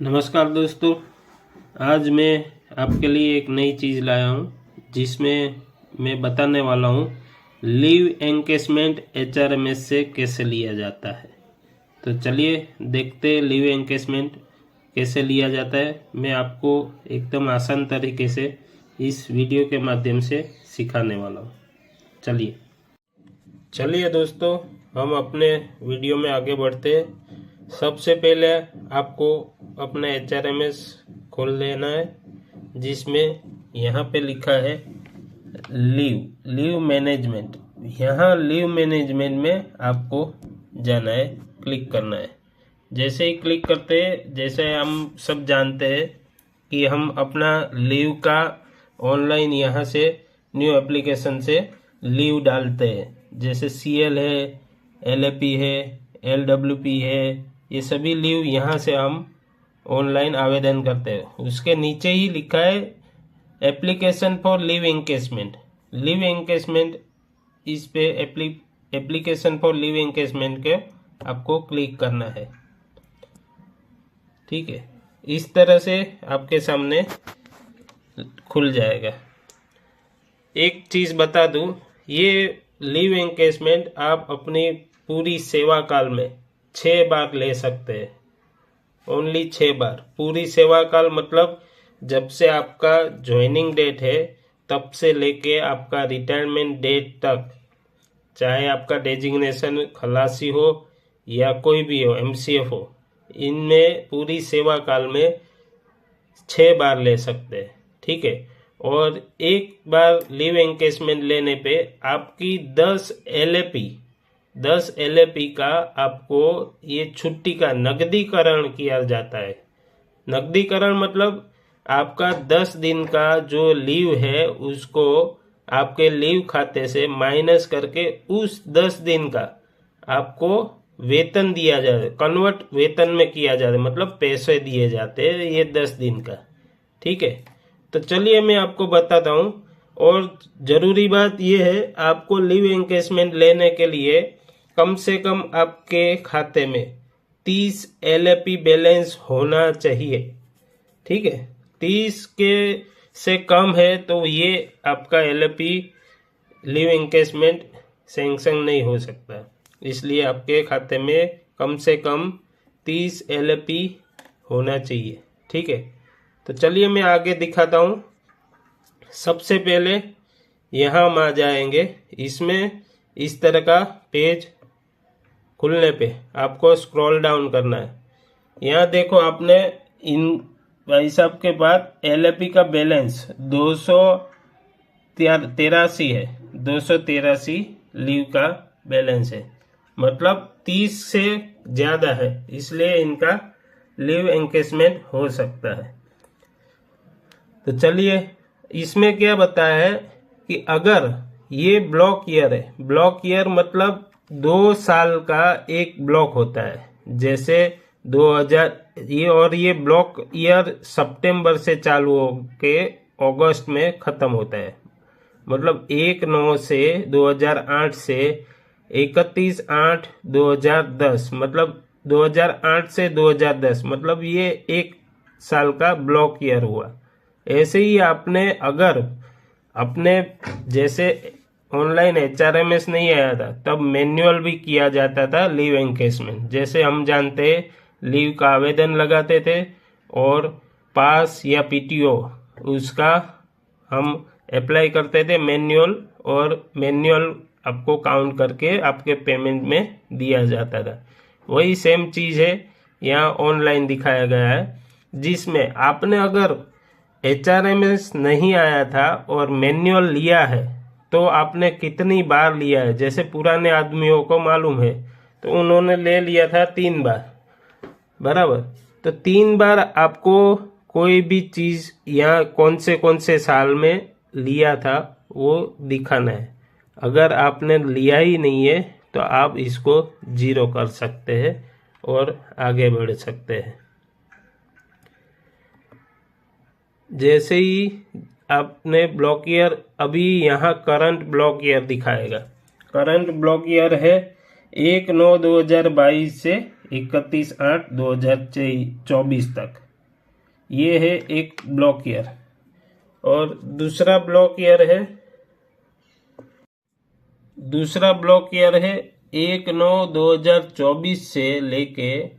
नमस्कार दोस्तों, आज मैं आपके लिए एक नई चीज़ लाया हूँ जिसमें मैं बताने वाला हूँ लीव एनकेसमेंट एचआरएमएस से कैसे लिया जाता है। तो चलिए देखते हैं लीव एनकेसमेंट कैसे लिया जाता है। मैं आपको एकदम आसान तरीके से इस वीडियो के माध्यम से सिखाने वाला हूँ। चलिए दोस्तों, हम अपने वीडियो में आगे बढ़ते हैं। सबसे पहले आपको अपना एचआरएमएस खोल लेना है, जिसमें यहाँ पे लिखा है लीव मैनेजमेंट। यहाँ लीव मैनेजमेंट में आपको जाना है, क्लिक करना है। जैसे ही क्लिक करते हैं, जैसे हम सब जानते हैं कि हम अपना लीव का ऑनलाइन यहाँ से न्यू एप्लीकेशन से लीव डालते हैं। जैसे CL है, LAP है, LWP है, ये सभी लीव यहाँ से हम ऑनलाइन आवेदन करते हैं। उसके नीचे ही लिखा है application for leave encashment. Leave encashment, इस पे एप्लीकेशन फॉर लीव एनकेसमेंट के आपको क्लिक करना है। ठीक है, इस तरह से आपके सामने खुल जाएगा। एक चीज़ बता दूं, ये लीव एनकेसमेंट आप अपनी पूरी सेवा काल में 6 बार ले सकते हैं। ओनली 6 बार। पूरी सेवा काल मतलब जब से आपका ज्वाइनिंग डेट है तब से लेके आपका रिटायरमेंट डेट तक, चाहे आपका डेजिग्नेशन खलासी हो या कोई भी हो, MCF हो, इनमें पूरी सेवा काल में 6 बार ले सकते हैं। ठीक है, और एक बार लीव एनकेसमेंट लेने पे आपकी 10 LAP का आपको ये छुट्टी का नकदीकरण किया जाता है। नकदीकरण मतलब आपका 10 दिन का जो लीव है उसको आपके लीव खाते से माइनस करके उस 10 दिन का आपको वेतन दिया जाता है, कन्वर्ट वेतन में किया जाता है, मतलब पैसे दिए जाते हैं ये 10 दिन का। ठीक है, तो चलिए मैं आपको बताता हूँ। और ज़रूरी बात यह है, आपको लीव एनकेसमेंट लेने के लिए कम से कम आपके खाते में 30 LAP बैलेंस होना चाहिए। ठीक है, 30 के से कम है तो ये आपका LAP लीव एनकेसमेंट सैंक्शन नहीं हो सकता। इसलिए आपके खाते में कम से कम 30 LAP होना चाहिए। ठीक है, तो चलिए मैं आगे दिखाता हूँ। सबसे पहले यहाँ हम आ जाएंगे। इसमें इस तरह का पेज खुलने पे आपको स्क्रॉल डाउन करना है। यहाँ देखो, आपने इन भाई साहब के बाद LAP का बैलेंस 283 है। 283 लीव का बैलेंस है, मतलब 30 से ज़्यादा है, इसलिए इनका लीव एनकेसमेंट हो सकता है। तो चलिए, इसमें क्या बताया है कि अगर ये ब्लॉक ईयर है, ब्लॉक ईयर मतलब 2 साल का एक ब्लॉक होता है। जैसे 2000 ये ब्लॉक ईयर सितंबर से चालू होके अगस्त में ख़त्म होता है। मतलब 1/9 से 2008 से 31/8/2010, मतलब 2008 से 2010, मतलब ये 1 साल का ब्लॉक ईयर हुआ। ऐसे ही आपने अगर अपने जैसे ऑनलाइन HRMS नहीं आया था तब मैन्युअल भी किया जाता था लीव एनकेसमेंट। जैसे हम जानते हैं, लीव का आवेदन लगाते थे और पास या PTO उसका हम अप्लाई करते थे मैन्युअल, और मैन्युअल आपको काउंट करके आपके पेमेंट में दिया जाता था। वही सेम चीज़ है यहाँ ऑनलाइन दिखाया गया है, जिसमें आपने अगर HRMS नहीं आया था और मैन्युअल लिया है तो आपने कितनी बार लिया है। जैसे पुराने आदमियों को मालूम है तो उन्होंने ले लिया था 3 बार, बराबर। तो 3 बार आपको कोई भी चीज़ या कौन से साल में लिया था वो दिखाना है। अगर आपने लिया ही नहीं है तो आप इसको 0 कर सकते हैं और आगे बढ़ सकते हैं। जैसे ही आपने ब्लॉक ईयर, अभी यहाँ करंट ब्लॉक ईयर दिखाएगा। करंट ब्लॉक ईयर है 1/9/2022 से 31/8/2024 तक। ये है एक ब्लॉक ईयर, और दूसरा ब्लॉक ईयर है 1/9/2024 से लेके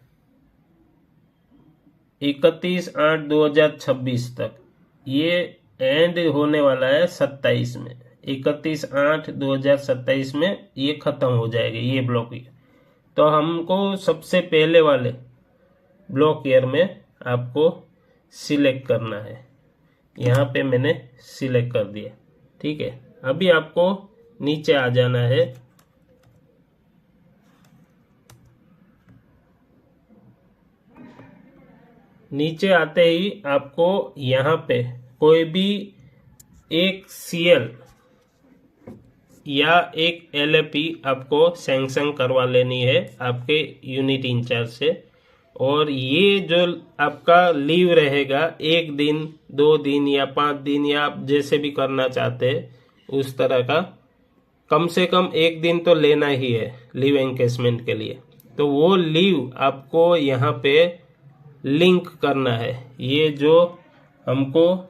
31/8/2026 तक। ये एंड होने वाला है 27 में, 31/8/2027 में ये खत्म हो जाएगा ये ब्लॉक ईयर। तो हमको सबसे पहले वाले ब्लॉक ईयर में आपको सिलेक्ट करना है। यहाँ पे मैंने सिलेक्ट कर दिया, ठीक है। अभी आपको नीचे आ जाना है। नीचे आते ही आपको यहाँ पे कोई भी एक CL या एक LAP आपको सैंक्शन करवा लेनी है आपके यूनिट इंचार्ज से। और ये जो आपका लीव रहेगा 1 दिन 2 दिन या 5 दिन या आप जैसे भी करना चाहते हैं उस तरह का, कम से कम 1 दिन तो लेना ही है लीव एनकेसमेंट के लिए। तो वो लीव आपको यहाँ पे लिंक करना है। ये जो हमको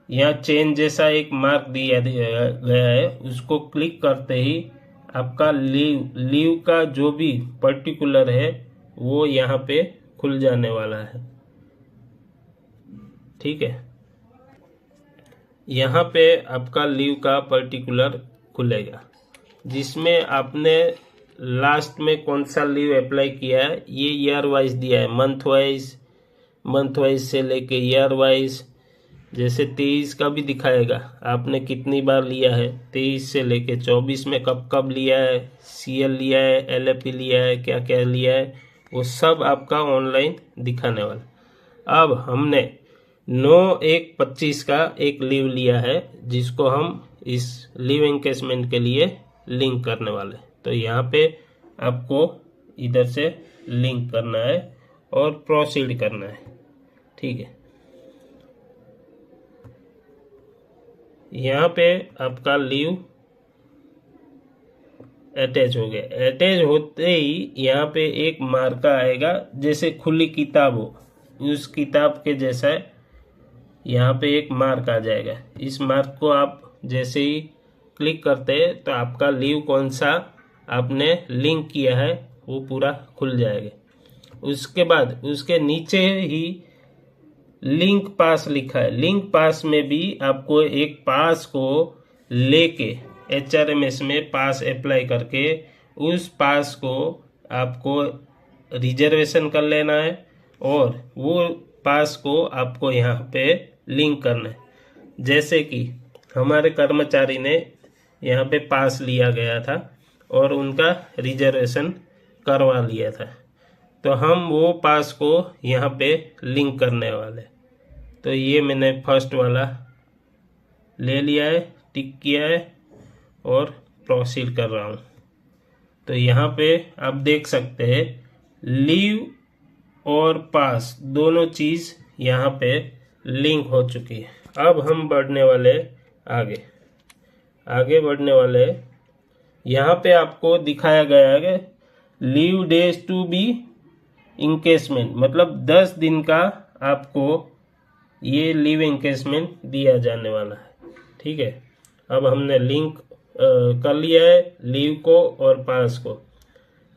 यहाँ चेन जैसा एक मार्क दिया गया है उसको क्लिक करते ही आपका लीव का जो भी पर्टिकुलर है वो यहाँ पे खुल जाने वाला है, ठीक है। यहाँ पे आपका लीव का पर्टिकुलर खुलेगा जिसमें आपने लास्ट में कौन सा लीव अप्लाई किया है ये ईयर वाइज दिया है, मंथ वाइज से लेके ईयर वाइज। जैसे 23 का भी दिखाएगा आपने कितनी बार लिया है, 23 से लेके 24 में कब कब लिया है, CL लिया है, LAP लिया है, क्या क्या लिया है, वो सब आपका ऑनलाइन दिखाने वाला। अब हमने 9/1/25 का एक लीव लिया है जिसको हम इस लीव एनकेसमेंट के लिए लिंक करने वाले। तो यहाँ पे आपको इधर से लिंक करना है और प्रोसीड करना है, ठीक है। यहाँ पे आपका लीव अटैच हो गया। अटैच होते ही यहाँ पे एक मार्का आएगा जैसे खुली किताब हो, उस किताब के जैसा यहाँ पे एक मार्क आ जाएगा। इस मार्क को आप जैसे ही क्लिक करते हैं तो आपका लीव कौन सा आपने लिंक किया है वो पूरा खुल जाएगा। उसके बाद उसके नीचे ही लिंक पास लिखा है। लिंक पास में भी आपको एक पास को लेके HRMS में पास अप्लाई करके उस पास को आपको रिजर्वेशन कर लेना है और वो पास को आपको यहाँ पे लिंक करना है। जैसे कि हमारे कर्मचारी ने यहाँ पे पास लिया गया था और उनका रिजर्वेशन करवा लिया था, तो हम वो पास को यहाँ पे लिंक करने वाले। तो ये मैंने फर्स्ट वाला ले लिया है, टिक किया है और प्रोसीड कर रहा हूँ। तो यहाँ पे आप देख सकते हैं लीव और पास दोनों चीज़ यहाँ पे लिंक हो चुकी है। अब हम बढ़ने वाले आगे बढ़ने वाले। यहाँ पे आपको दिखाया गया है कि लीव डेज टू बी इंकेसमेंट, मतलब 10 दिन का आपको ये लीव इंकेसमेंट दिया जाने वाला है, ठीक है। अब हमने लिंक कर लिया है लीव को और पास को।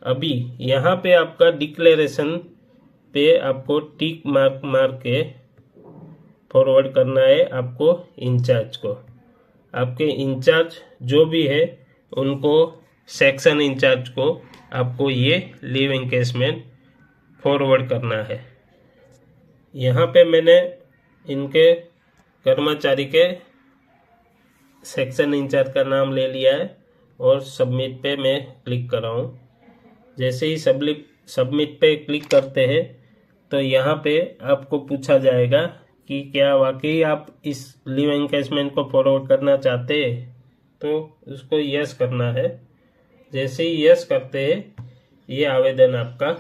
अभी यहाँ पे आपका डिक्लेरेशन पे आपको टिक मार्क के फॉरवर्ड करना है आपको इंचार्ज को। आपके इंचार्ज जो भी है उनको, सेक्शन इंचार्ज को आपको ये लीव एनकेसमेंट फॉरवर्ड करना है। यहाँ पे मैंने इनके कर्मचारी के सेक्शन इंचार्ज का नाम ले लिया है और सबमिट पे मैं क्लिक कर रहा हूँ। जैसे ही सबमिट पे क्लिक करते हैं तो यहाँ पे आपको पूछा जाएगा कि क्या वाकई आप इस लीव एनकेसमेंट को फॉरवर्ड करना चाहते हैं, तो उसको यस करना है। जैसे ही यस करते हैं ये आवेदन आपका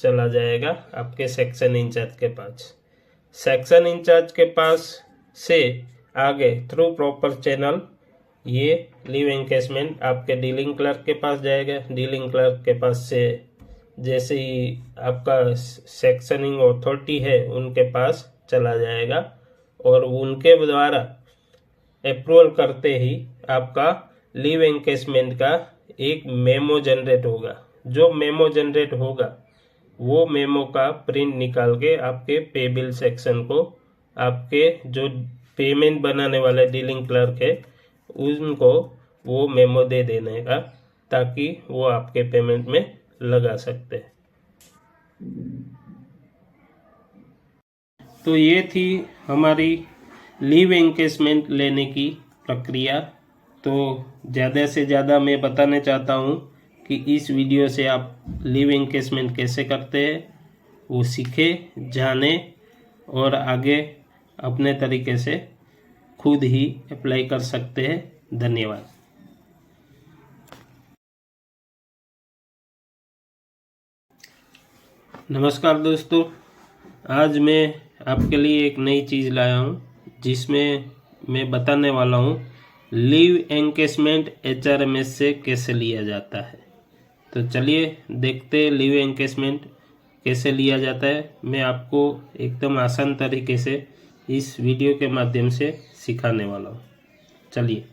चला जाएगा आपके सेक्शन इंचार्ज के पास। सेक्शन इंचार्ज के पास से आगे थ्रू प्रॉपर चैनल ये लीव एनकेसमेंट आपके डीलिंग क्लर्क के पास जाएगा। डीलिंग क्लर्क के पास से जैसे ही आपका सेक्शनिंग अथॉरिटी है उनके पास चला जाएगा और उनके द्वारा अप्रूवल करते ही आपका लीव एनकेसमेंट का एक मेमो जनरेट होगा। जो मेमो जनरेट होगा वो मेमो का प्रिंट निकाल के आपके पे बिल सेक्शन को आपके जो पेमेंट बनाने वाले डीलिंग क्लर्क है उनको वो मेमो दे देने का, ताकि वो आपके पेमेंट में लगा सकते हैं। तो ये थी हमारी लीव एनकेसमेंट लेने की प्रक्रिया। तो ज़्यादा से ज़्यादा मैं बताना चाहता हूँ कि इस वीडियो से आप लीव एनकेसमेंट कैसे करते हैं वो सीखें, जानें और आगे अपने तरीके से खुद ही अप्लाई कर सकते हैं। धन्यवाद। नमस्कार दोस्तों, आज मैं आपके लिए एक नई चीज़ लाया हूँ जिसमें मैं बताने वाला हूँ लीव एनकेसमेंट HRMS से कैसे लिया जाता है। तो चलिए देखते हैं लीव एनकेसमेंट कैसे लिया जाता है। मैं आपको एकदम आसान तरीके से इस वीडियो के माध्यम से सिखाने वाला हूँ। चलिए।